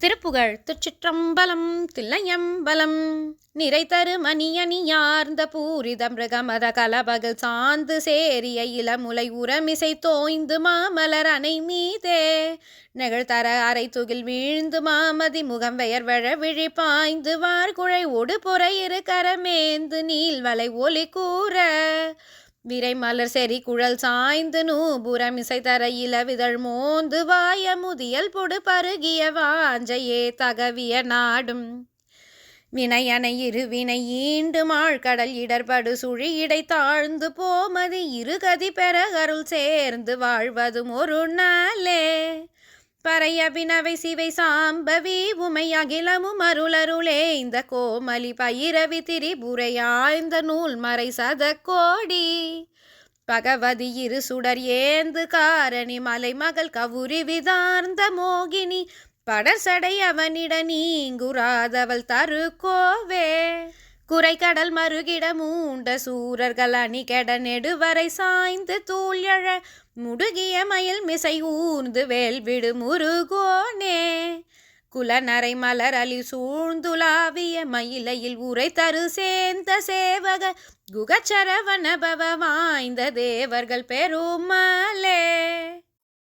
திருப்புகழ் திருச்சிற்றம்பலம் தில்லையம்பலம் நிறைதரு மணியணியார்ந்த பூரித மிருகமத கலபகல் சாந்து சேரிய இளமுலை உரமிசை தோய்ந்து மாமலர் அணை மீதே நெகழ்தர அரை துகில் வீழ்ந்து மாமதி முகம் வெயர்வழ விழி பாய்ந்து வார்குழை ஒடு பொறை இரு கரமேந்து நீள்வளை ஒலி கூற விரை மலர் செறி குழல் சாய்ந்து நூபுரமிசை தர இளவிதழ் மோந்து வாய முதியல் பொடு பருகிய வாஞ்சையே தகவிய நாடும் வினையனை இருவினை ஈண்டு மாழ்கடல் இடர்படு சுழி இடை தாழ்ந்து போமதி இருகதி பெற அருள் சேர்ந்து வாழ்வதும் ஒரு நாளே பறைய பினவை சிவை சாம்பவி உமை அகிலமும் அருளருளே இந்த கோமலி பயிரவி திரிபுரையாய்ந்த நூல் மறை சதக்கோடி பகவதி இரு சுடர் ஏந்து காரணி மலை மகள் கவுரி விதார்ந்த மோகினி படர்சடை அவனிட நீங்குராதவள் தரு கோவே குறைகடல் மறுகிட மூண்ட சூரர்கள் அணி கெட நெடுவரை சாய்ந்து தூள் எழ முடுகிய மயில் மிசை ஊர்ந்து வேல்விடு முருகோனே குலநரை மலர் அலி சூழ்ந்துலாவிய மயிலையில் உரை தரு சேந்த சேவக குகச்சரவணபவ வாய்ந்த தேவர்கள் பெருமாளே.